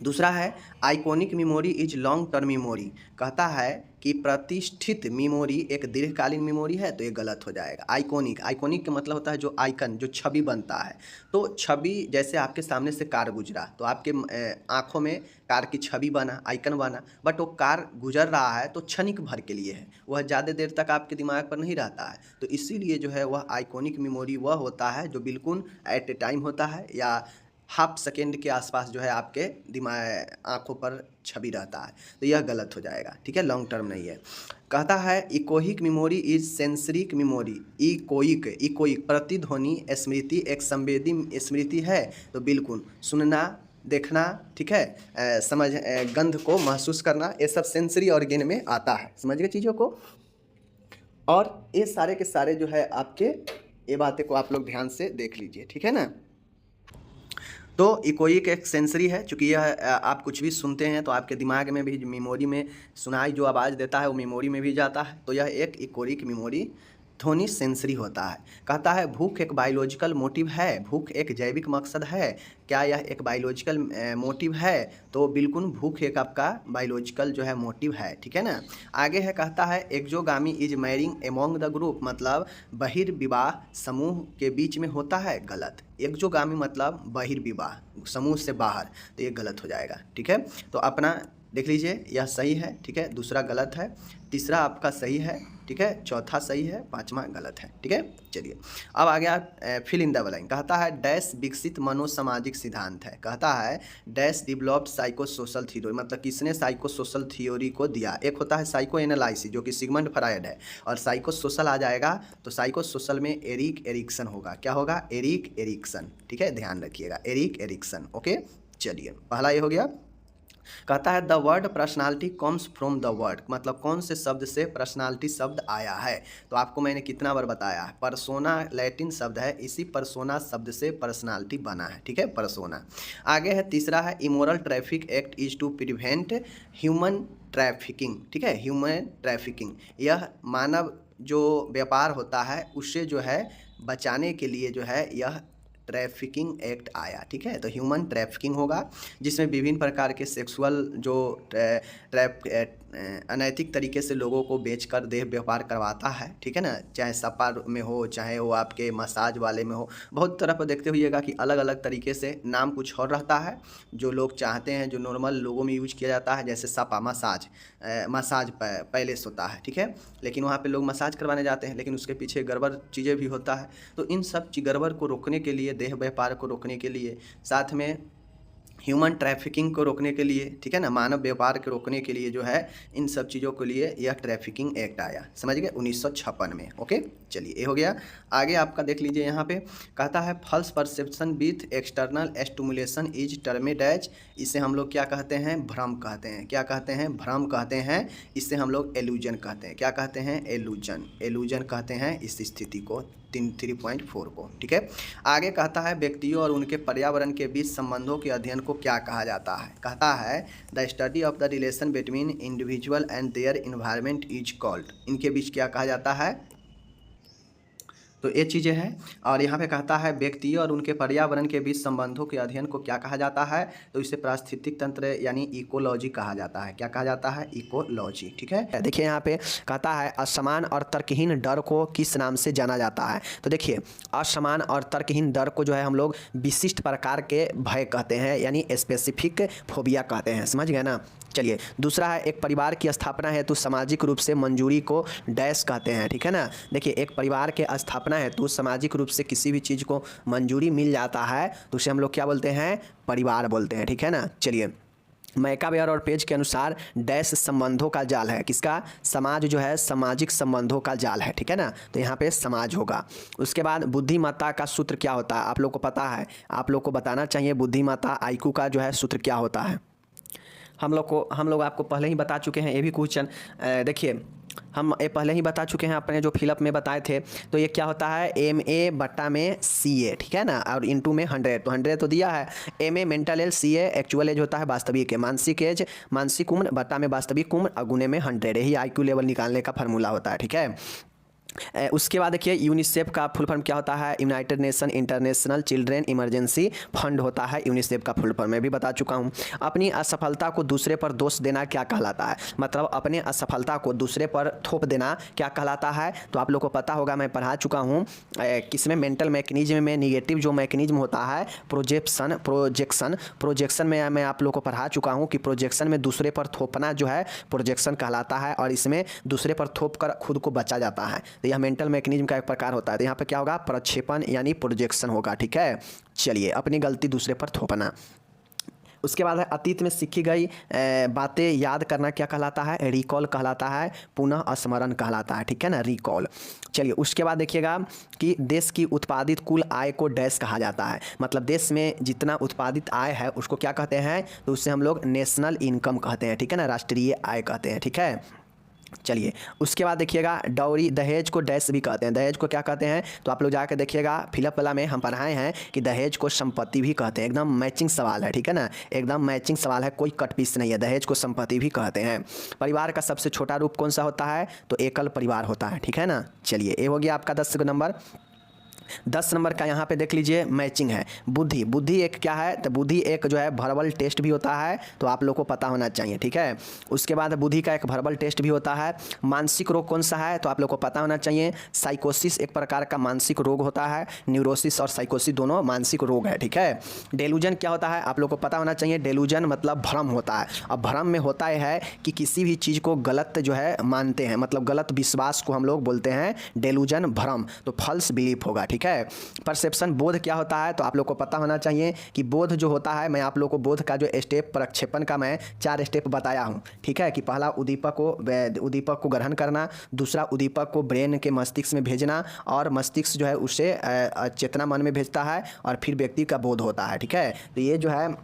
A: दूसरा है iconic memory is long term memory. कहता है कि प्रतिष्ठित मेमोरी एक दीर्घकालीन मेमोरी है, तो ये गलत हो जाएगा। आइकॉनिक, आइकॉनिक का मतलब होता है जो आइकन, जो छवि बनता है। तो छवि जैसे आपके सामने से कार गुजरा तो आपके आँखों में कार की छवि बना, आइकन बना, बट वो कार गुजर रहा है तो क्षणिक भर के लिए है, वह ज़्यादा देर तक आपके दिमाग पर नहीं रहता है। तो इसीलिए जो है वह आइकॉनिक मेमोरी वह होता है जो बिल्कुल एट ए टाइम होता है, या हाफ सेकेंड के आसपास जो है आपके दिमाग आँखों पर छवि रहता है। तो यह गलत हो जाएगा, ठीक है, लॉन्ग टर्म नहीं है। कहता है इकोहिक मेमोरी इज सेंसरिक मेमोरी। इकोइक प्रतिध्वनि स्मृति एक संवेदी स्मृति है। तो बिल्कुल सुनना, देखना, ठीक है, समझ, गंध को महसूस करना, ये सब सेंसरी ऑर्गन में आता है। समझ गए चीज़ों को? और ये सारे के सारे जो है आपके, ये बातें को आप लोग ध्यान से देख लीजिए, ठीक है ना। तो इकोइक एक सेंसरी है, चूँकि यह आप कुछ भी सुनते हैं तो आपके दिमाग में भी, मेमोरी में सुनाई जो आवाज़ देता है वो मेमोरी में भी जाता है। तो यह एक इकोइक मेमोरी ध्वनि सेंसरी होता है। कहता है भूख एक बायोलॉजिकल मोटिव है। भूख एक जैविक मकसद है। क्या यह एक बायोलॉजिकल मोटिव है? तो बिल्कुल भूख एक आपका बायोलॉजिकल जो है मोटिव है, ठीक है ना। आगे है, कहता है exogamy is marrying among the group. मतलब बहिर्विवाह समूह के बीच में होता है, गलत। एक्सोगामी मतलब बहिर्विवाह, समूह से बाहर, तो ये गलत हो जाएगा, ठीक है। तो अपना देख लीजिए, यह सही है, ठीक है, दूसरा गलत है, तीसरा आपका सही है, ठीक है, चौथा सही है, पांचवा गलत है, ठीक है। चलिए अब आ गया फिल इन द ब्लैंक। कहता है डैश विकसित मनोसामाजिक सिद्धांत है। कहता है dash developed psycho social theory. मतलब किसने साइको सोशल थ्योरी को दिया? एक होता है साइको एनालिसिस जो कि सिगमंड फ्रायड है, और साइको सोशल आ जाएगा तो साइको सोशल में एरिक एरिक्सन होगा। क्या होगा? एरिक एरिक्सन, ठीक है, ध्यान रखिएगा, एरिक एरिक्सन। ओके, चलिए पहला ये हो गया। कहता है the word personality comes from the word. मतलब कौन से शब्द से पर्सनालिटी शब्द आया है? तो आपको मैंने कितना बार बताया है, परसोना लैटिन शब्द है, इसी परसोना शब्द से पर्सनालिटी बना है, ठीक है, परसोना। आगे है तीसरा है immoral traffic act is to prevent human trafficking, ठीक है, ह्यूमन ट्रैफिकिंग। यह मानव जो व्यापार होता है उससे जो है बचाने के लिए जो है यह ट्रैफिकिंग एक्ट आया, ठीक है। तो ह्यूमन ट्रैफिकिंग होगा जिसमें विभिन्न प्रकार के सेक्सुअल जो अनैतिक तरीके से लोगों को बेचकर देह व्यापार करवाता है, ठीक है ना, चाहे सपा में हो, चाहे वो आपके मसाज वाले में हो। बहुत तरह पर देखते हुइएगा कि अलग अलग तरीके से नाम कुछ और रहता है जो लोग चाहते हैं, जो नॉर्मल लोगों में यूज किया जाता है, जैसे सपा मसाज पैलेस होता है, ठीक है, लेकिन वहाँ पे लोग मसाज करवाने जाते हैं, लेकिन उसके पीछे गड़बड़ चीज़ें भी होता है। तो इन सब गड़बड़ को रोकने के लिए, देह व्यापार को रोकने के लिए, साथ में ह्यूमन ट्रैफिकिंग को रोकने के लिए, ठीक है ना, मानव व्यापार को रोकने के लिए जो है इन सब चीज़ों के लिए यह ट्रैफिकिंग एक्ट आया, समझ गए, 1956 में। ओके, चलिए ये हो गया। आगे आपका देख लीजिए, यहाँ पे कहता है false perception with external stimulation is termed as. इसे हम लोग क्या कहते हैं? भ्रम कहते हैं। क्या कहते हैं? भ्रम कहते हैं। इससे हम लोग एलूजन कहते हैं। क्या कहते हैं? एलूजन कहते हैं इस स्थिति को, 3.4 को, ठीक है। आगे कहता है व्यक्तियों और उनके पर्यावरण के बीच संबंधों के अध्ययन को क्या कहा जाता है? कहता है the study of the relation between individual and their environment is called. इनके बीच क्या कहा जाता है? तो ये चीज़ें हैं। और यहाँ पे कहता है व्यक्ति और उनके पर्यावरण के बीच संबंधों के अध्ययन को क्या कहा जाता है, तो इसे पारिस्थितिक तंत्र यानी इकोलॉजी कहा जाता है। क्या कहा जाता है? इकोलॉजी। ठीक है, देखिए यहाँ पे कहता है असमान और तर्कहीन डर को किस नाम से जाना जाता है। तो देखिए असमान और तर्कहीन डर को जो है हम लोग विशिष्ट प्रकार के भय कहते हैं, यानी स्पेसिफिक फोबिया कहते हैं। समझ गए ना। चलिए दूसरा है एक परिवार की स्थापना हेतु सामाजिक रूप से मंजूरी को डैश कहते हैं। ठीक है ना। देखिए एक परिवार के स्थापना हेतु सामाजिक रूप से किसी भी चीज़ को मंजूरी मिल जाता है तो उसे हम लोग क्या बोलते हैं? परिवार बोलते हैं। ठीक है ना। चलिए मैकावेयर और पेज के अनुसार डैश संबंधों का जाल है। किसका? समाज जो है सामाजिक संबंधों का जाल है। ठीक है ना। तो यहाँ पे समाज होगा। उसके बाद बुद्धिमत्ता का सूत्र क्या होता है? आप लोग को पता है, आप लोग को बताना चाहिए बुद्धिमत्ता आईक्यू का जो है सूत्र क्या होता है। हम लोग आपको पहले ही बता चुके हैं ये भी क्वेश्चन। देखिए हम ये पहले ही बता चुके हैं अपने जो फिलअप में बताए थे। तो ये क्या होता है? MA/CA। ठीक है ना। और इंटू में 100, तो 100 तो दिया है। MA mental as, CA actual as होता है वास्तविक है, मानसिक एज मानसिक उम्र बटा में वास्तविक उम्र अगुने में 100, यही IQ लेवल निकालने का फार्मूला होता है। ठीक है। उसके बाद देखिए यूनिसेफ का फुल फॉर्म क्या होता है? United nation international children emergency fund होता है यूनिसेफ का फुल फॉर्म, मैं भी बता चुका हूँ। अपनी असफलता को दूसरे पर दोष देना क्या कहलाता है? मतलब अपने असफलता को दूसरे पर थोप देना क्या कहलाता है? तो आप लोग को पता होगा, मैं पढ़ा चुका हूँ किसमें, मेंटल मैकेनिज्म में। निगेटिव जो मैकेनिज्म होता है प्रोजेक्शन में मैं आप लोग को पढ़ा चुका हूँ कि प्रोजेक्शन में दूसरे पर थोपना जो है प्रोजेक्शन कहलाता है, और इसमें दूसरे पर थोप कर खुद को बचा जाता है। तो यह मेंटल मैकेनिज्म का एक प्रकार होता है। तो यहाँ पे क्या होगा? प्रक्षेपण यानी प्रोजेक्शन होगा। ठीक है। चलिए अपनी गलती दूसरे पर थोपना। उसके बाद है अतीत में सीखी गई बातें याद करना क्या कहलाता है? रिकॉल कहलाता है, पुनः स्मरण कहलाता है। ठीक है ना, रिकॉल। चलिए उसके बाद देखिएगा कि देश की उत्पादित कुल आय को डैश कहा जाता है। मतलब देश में जितना उत्पादित आय है उसको क्या कहते हैं? तो उससे हम लोग नेशनल इनकम कहते हैं। ठीक है ना, राष्ट्रीय आय कहते हैं। ठीक है। चलिए उसके बाद देखिएगा डाउरी, दहेज को डैश भी कहते हैं। दहेज को क्या कहते हैं? तो आप लोग जाकर देखिएगा फिलअप वाला में हम पढ़ाए हैं कि दहेज को संपत्ति भी कहते हैं। एकदम मैचिंग सवाल है। ठीक है ना, एकदम मैचिंग सवाल है, कोई कट पीस नहीं है। दहेज को संपत्ति भी कहते हैं। परिवार का सबसे छोटा रूप कौन सा होता है? तो एकल परिवार होता है। ठीक है ना। चलिए ये हो गया आपका 10 नंबर। 10 नंबर का यहाँ पे देख लीजिए मैचिंग है। बुद्धि एक क्या है? तो बुद्धि एक जो है वर्बल टेस्ट भी होता है, तो आप लोग को पता होना चाहिए। ठीक है। उसके बाद बुद्धि का एक वर्बल टेस्ट भी होता है। मानसिक रोग कौन सा है? तो आप लोग को पता होना चाहिए। साइकोसिस एक प्रकार का मानसिक रोग होता है। न्यूरोसिस और साइकोसिस दोनों मानसिक रोग है। ठीक है। डेलूजन क्या होता है? आप लोग को पता होना चाहिए। डेलूजन मतलब भ्रम होता है। अब भ्रम में होता है कि किसी भी चीज़ को गलत जो है मानते हैं, मतलब गलत विश्वास को हम लोग बोलते हैं डेलूजन, भ्रम। तो फॉल्स बिलीफ होगा। ठीक है। परसेप्शन बोध क्या होता है? तो आप लोग को पता होना चाहिए कि बोध जो होता है, मैं आप लोग को बोध का जो स्टेप प्रक्षेपण का मैं 4 स्टेप बताया हूँ। ठीक है। कि पहला उद्दीपक को ग्रहण करना, दूसरा उद्दीपक को ब्रेन के मस्तिष्क में भेजना, और मस्तिष्क जो है उसे चेतना मन में भेजता है, और फिर व्यक्ति का बोध होता है। ठीक है। तो ये जो है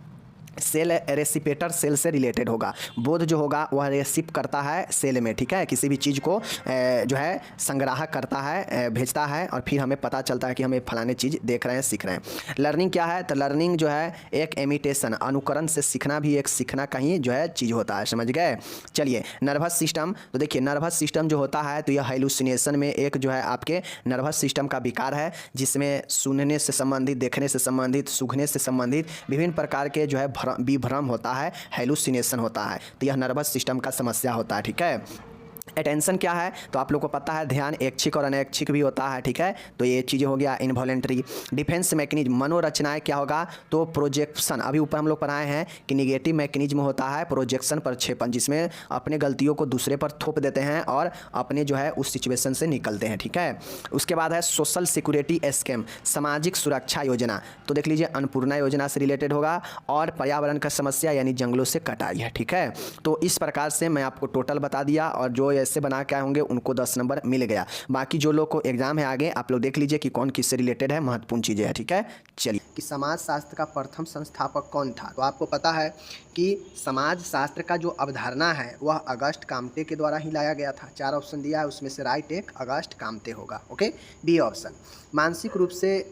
A: सेल रेसिपेटर सेल से रिलेटेड होगा। बोध जो होगा वह रेसिप करता है सेल में। ठीक है। किसी भी चीज़ को जो है संग्राहक करता है, भेजता है, और फिर हमें पता चलता है कि हमें फलाने चीज़ देख रहे हैं, सीख रहे हैं। लर्निंग क्या है? तो लर्निंग जो है एक इमिटेशन, अनुकरण से सीखना भी एक सीखना का ही जो है चीज़ होता है। समझ गए। चलिए नर्वस सिस्टम। तो देखिए नर्वस सिस्टम जो होता है तो यह हाइलुसिनेशन में एक जो है आपके नर्वस सिस्टम का विकार है, जिसमें सुनने से संबंधित, देखने से संबंधित, सूंघने से संबंधित विभिन्न प्रकार के जो है विभ्रम होता है, हेलुसिनेशन होता है। तो यह नर्वस सिस्टम का समस्या होता है। ठीक है। अटेंशन क्या है? तो आप लोग को पता है ध्यान ऐच्छिक और अनैच्छिक भी होता है। ठीक है। तो ये चीज़ें हो गया इनवॉलेंट्री। डिफेंस मैकेनिज्म, मनोरचनाएं क्या होगा? तो प्रोजेक्शन। अभी ऊपर हम लोग पढ़ाए हैं कि निगेटिव मैकेनिज्म होता है प्रोजेक्शन, प्रक्षेपण, जिसमें अपने गलतियों को दूसरे पर थोप देते हैं और अपने जो है उस सिचुएशन से निकलते हैं। ठीक है। उसके बाद है सोशल सिक्योरिटी स्कीम, सामाजिक सुरक्षा योजना। तो देख लीजिए अन्नपूर्णा योजना से रिलेटेड होगा, और पर्यावरण का समस्या यानी जंगलों से कटाई है। ठीक है। तो इस प्रकार से मैं आपको टोटल बता दिया, और जो ऐसे बना के आए होंगे उनको 10 नंबर मिल गया। बाकी जो लोग को एग्जाम है आगे, आप लोग देख लीजिए कि कौन किससे रिलेटेड है, महत्वपूर्ण चीज़ें हैं। ठीक है। चलिए कि समाज शास्त्र का प्रथम संस्थापक कौन था? तो आपको पता है कि समाज शास्त्र का जो अवधारणा है वह अगस्ट काम्टे के द्वारा ही लाया गया था। 4 ऑप्शन दिया है, उसमें से राइट एक अगस्ट काम्टे होगा। ओके। B option. मानसिक रूप से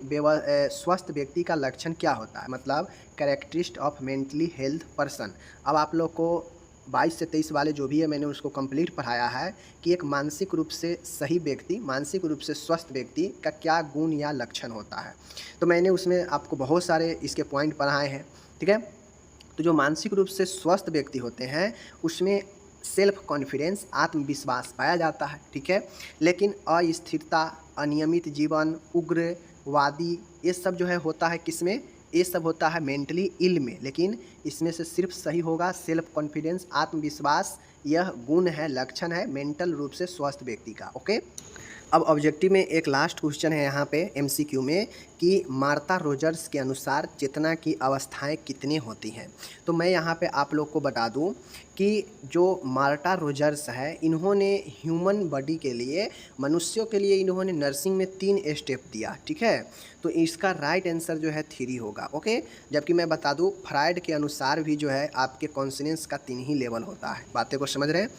A: स्वस्थ व्यक्ति का लक्षण क्या होता है? मतलब कैरेक्टरिस्ट ऑफ मेंटली हेल्थ पर्सन। अब आप लोग को 22 से 23 वाले जो भी है मैंने उसको कंप्लीट पढ़ाया है कि एक मानसिक रूप से सही व्यक्ति, मानसिक रूप से स्वस्थ व्यक्ति का क्या गुण या लक्षण होता है। तो मैंने उसमें आपको बहुत सारे इसके पॉइंट पढ़ाए हैं, ठीक है। तो जो मानसिक रूप से स्वस्थ व्यक्ति होते हैं उसमें सेल्फ कॉन्फिडेंस, आत्मविश्वास पाया जाता है, ठीक है। लेकिन अस्थिरता, अनियमित जीवन, उग्रवादी, ये सब जो है होता है किसमें, ये सब होता है मेंटली इल में। लेकिन इसमें से सिर्फ सही होगा सेल्फ कॉन्फिडेंस, आत्मविश्वास, यह गुण है, लक्षण है मेंटल रूप से स्वस्थ व्यक्ति का। ओके, अब ऑब्जेक्टिव में एक लास्ट क्वेश्चन है यहाँ पे एमसीक्यू में कि मार्था रोजर्स के अनुसार चेतना की अवस्थाएं कितनी होती हैं। तो मैं यहाँ पे आप लोग को बता दूँ कि जो मार्था रोजर्स है इन्होंने ह्यूमन बॉडी के लिए, मनुष्यों के लिए इन्होंने नर्सिंग में 3 स्टेप दिया, ठीक है। तो इसका राइट आंसर जो है 3 होगा। ओके, जबकि मैं बता दूँ फ्राइड के अनुसार भी जो है आपके कॉन्शियस का 3 ही लेवल होता है। बातें को समझ रहे हैं।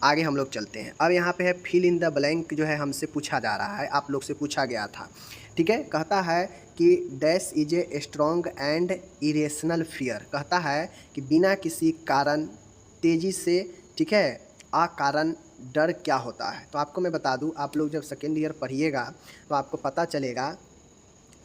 A: आगे हम लोग चलते हैं। अब यहाँ पे है फिल इन द ब्लैंक जो है हमसे पूछा जा रहा है, आप लोग से पूछा गया था, ठीक है। कहता है कि dash is a strong and irrational fear. कहता है कि बिना किसी कारण तेज़ी से, ठीक है, अकारण डर क्या होता है। तो आपको मैं बता दूं, आप लोग जब सेकेंड ईयर पढ़िएगा तो आपको पता चलेगा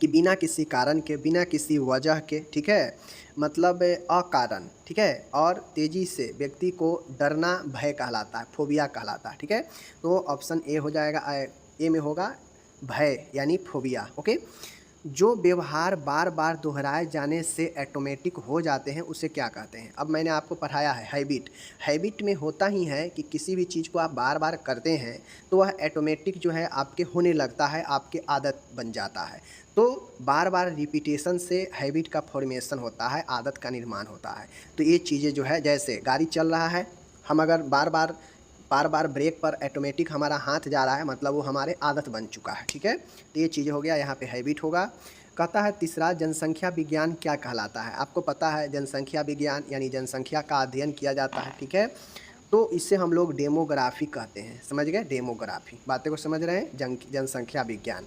A: कि बिना किसी कारण के, बिना किसी वजह के, ठीक है, मतलब अकारण, ठीक है, और तेज़ी से व्यक्ति को डरना भय कहलाता है, फोबिया कहलाता है, ठीक है। तो ऑप्शन ए हो जाएगा, ए में होगा भय यानी फोबिया। ओके, जो व्यवहार बार बार दोहराए जाने से ऑटोमेटिक हो जाते हैं उसे क्या कहते हैं। अब मैंने आपको पढ़ाया है हैबिट। हैबिट में होता ही है कि किसी भी चीज़ को आप बार बार करते हैं तो वह ऑटोमेटिक जो है आपके होने लगता है, आपके आदत बन जाता है। तो बार बार रिपीटेशन से हैबिट का फॉर्मेशन होता है, आदत का निर्माण होता है। तो ये चीज़ें जो है, जैसे गाड़ी चल रहा है, हम अगर बार बार ब्रेक पर ऑटोमेटिक हमारा हाथ जा रहा है, मतलब वो हमारे आदत बन चुका है, ठीक है। तो ये चीज़ें हो गया, यहाँ पे हैबिट होगा। कहता है तीसरा, जनसंख्या विज्ञान क्या कहलाता है। आपको पता है जनसंख्या विज्ञान यानी जनसंख्या का अध्ययन किया जाता है, ठीक है। तो इसे हम लोग डेमोग्राफी कहते हैं, समझ गए, डेमोग्राफी। बातें को समझ रहे हैं, जनसंख्या विज्ञान।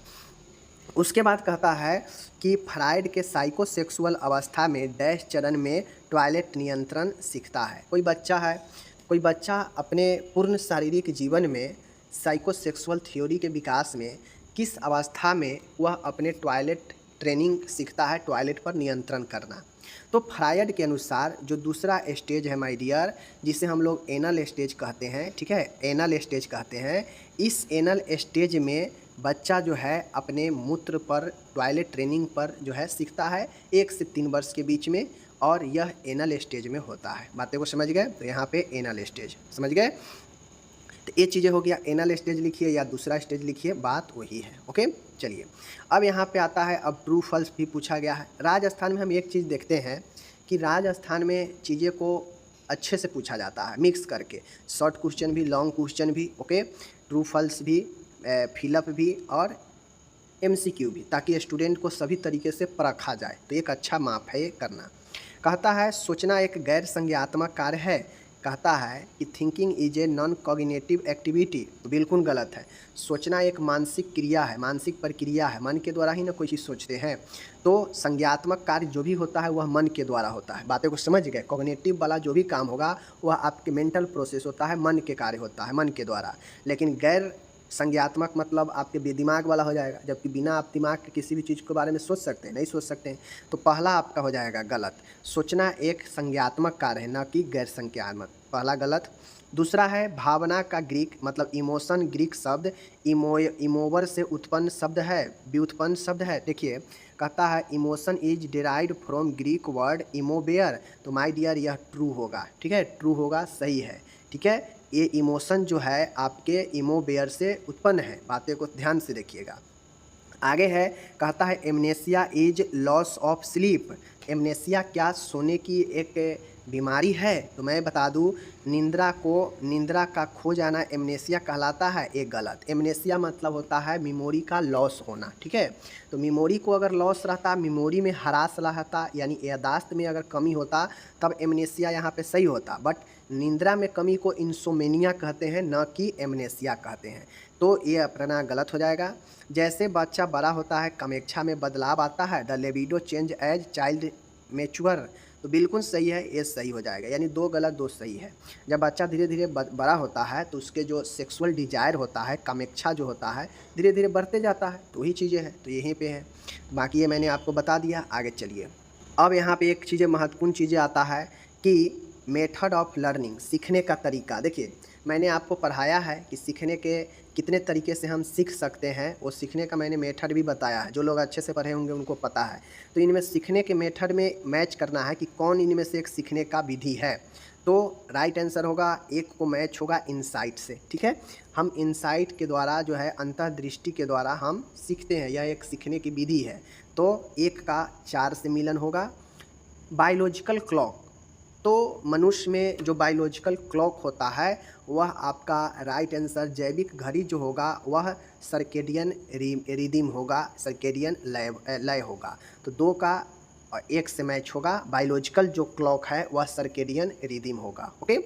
A: उसके बाद कहता है कि फ्राइड के साइकोसेक्सुअल अवस्था में डैश चरण में टॉयलेट नियंत्रण सीखता है। कोई बच्चा अपने पूर्ण शारीरिक जीवन में साइकोसेक्सुअल थ्योरी के विकास में किस अवस्था में वह अपने टॉयलेट ट्रेनिंग सीखता है, टॉयलेट पर नियंत्रण करना। तो फ्रायड के अनुसार जो दूसरा स्टेज है माय डियर, जिसे हम लोग एनल स्टेज कहते हैं, ठीक है, एनल स्टेज कहते हैं। इस एनल स्टेज में बच्चा जो है अपने मूत्र पर, टॉयलेट ट्रेनिंग पर जो है सीखता है 1 से 3 वर्ष के बीच में, और यह एनल स्टेज में होता है। बातें को समझ गए। तो यहाँ पे एनल स्टेज समझ गए। तो ये चीज़ें हो गया, एनल स्टेज लिखिए या दूसरा स्टेज लिखिए, बात वही है। ओके, चलिए अब यहाँ पे आता है, अब ट्रू फॉल्स भी पूछा गया है। राजस्थान में हम एक चीज़ देखते हैं कि राजस्थान में चीज़ें को अच्छे से पूछा जाता है, मिक्स करके, शॉर्ट क्वेश्चन भी, लॉन्ग क्वेश्चन भी, ओके, ट्रू फॉल्स भी, फिलअप भी और एमसीक्यू भी, ताकि स्टूडेंट को सभी तरीके से परखा जाए। तो एक अच्छा माप है ये करना। कहता है सोचना एक गैर संज्ञात्मक कार्य है। कहता है कि thinking is a non cognitive activity. तो बिल्कुल गलत है। सोचना एक मानसिक क्रिया है, मानसिक प्रक्रिया है, मन के द्वारा ही ना कोई चीज़ सोचते हैं। तो संज्ञात्मक कार्य जो भी होता है वह मन के द्वारा होता है। बातें को समझ गए। कॉग्निटिव वाला जो भी काम होगा वह आपके मेंटल प्रोसेस होता है, मन के कार्य होता है, मन के द्वारा। लेकिन गैर संज्ञात्मक मतलब आपके दिमाग वाला हो जाएगा, जबकि बिना आप दिमाग के किसी भी चीज़ के बारे में सोच सकते हैं, नहीं सोच सकते हैं। तो पहला आपका हो जाएगा गलत। सोचना एक संज्ञात्मक कार्य है, न कि गैर संज्ञात्मक, पहला गलत। दूसरा है भावना का ग्रीक मतलब इमोशन, ग्रीक शब्द इमोवर से उत्पन्न शब्द है, व्युत्पन्न शब्द है। देखिए कहता है emotion is derived from Greek word emovere. तो माय डियर यह ट्रू होगा, ठीक है, ट्रू होगा, सही है, ठीक है। ये इमोशन जो है आपके इमोवेयर से उत्पन्न है। बातें को ध्यान से देखिएगा। आगे है, कहता है amnesia is loss of sleep. Amnesia क्या सोने की एक बीमारी है। तो मैं बता दूं, निंद्रा का खो जाना एमनेसिया कहलाता है, एक गलत। एमनेसिया मतलब होता है मेमोरी का लॉस होना, ठीक है। तो मेमोरी को अगर लॉस रहता, मेमोरी में हरास रहता, यानी यादाश्त में अगर कमी होता, तब एमनेसिया यहाँ पे सही होता। बट निंद्रा में कमी को इंसोमेनिया कहते हैं, न कि एमनेसिया कहते हैं। तो ये अपना गलत हो जाएगा। जैसे बच्चा बड़ा होता है कामेक्षा में बदलाव आता है, the libido change as child mature. तो तो बिल्कुल सही है, ये सही हो जाएगा, यानी 2 गलत 2 सही है। जब बच्चा धीरे धीरे बड़ा होता है तो उसके जो सेक्सुअल डिजायर होता है, कामेच्छा जो होता है धीरे धीरे बढ़ते जाता है, तो वही चीज़ें हैं, तो यहीं पे है। बाकी ये मैंने आपको बता दिया, आगे चलिए। अब यहाँ पे एक चीज़ें महत्वपूर्ण चीज़ें आता है कि मेथड ऑफ लर्निंग, सीखने का तरीका। देखिए मैंने आपको पढ़ाया है कि सीखने के कितने तरीके से हम सीख सकते हैं, वो सीखने का मैंने मेथड भी बताया है। जो लोग अच्छे से पढ़े होंगे उनको पता है। तो इनमें सीखने के मेथड में मैच करना है कि कौन इनमें से एक सीखने का विधि है। तो राइट आंसर होगा, एक को मैच होगा इनसाइट से, ठीक है। हम इनसाइट के द्वारा जो है अंतर्दृष्टि के द्वारा हम सीखते हैं, यह एक सीखने की विधि है। तो एक का 4 से मिलन होगा। बायोलॉजिकल क्लॉक, तो मनुष्य में जो बायोलॉजिकल क्लॉक होता है वह आपका राइट आंसर, जैविक घड़ी जो होगा वह सर्केडियन रिदम होगा, सर्केडियन लय होगा। तो 2 का 1 से मैच होगा। बायोलॉजिकल जो क्लॉक है वह सर्केडियन रिदम होगा। ओके।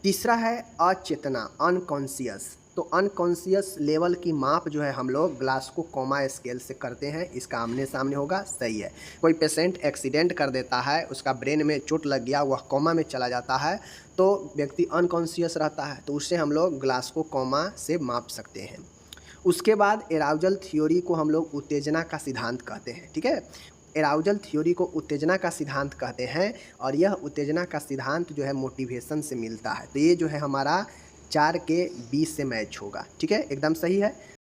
A: तीसरा है अचेतना, अनकॉन्शियस। तो अनकॉन्शियस लेवल की माप जो है हम लोग ग्लास को कोमा स्केल से करते हैं, इसका आमने सामने होगा, सही है। कोई पेशेंट एक्सीडेंट कर देता है, उसका ब्रेन में चोट लग गया, वह कोमा में चला जाता है, तो व्यक्ति अनकॉन्शियस रहता है, तो उससे हम लोग ग्लास को कोमा से माप सकते हैं। उसके बाद एराउजल थ्योरी को हम लोग उत्तेजना का सिद्धांत कहते हैं, ठीक है। एराउजल थ्योरी को उत्तेजना का सिद्धांत कहते हैं, और यह उत्तेजना का सिद्धांत जो है मोटिवेशन से मिलता है। तो ये जो है हमारा 4 के 20 से मैच होगा, ठीक है, एकदम सही है।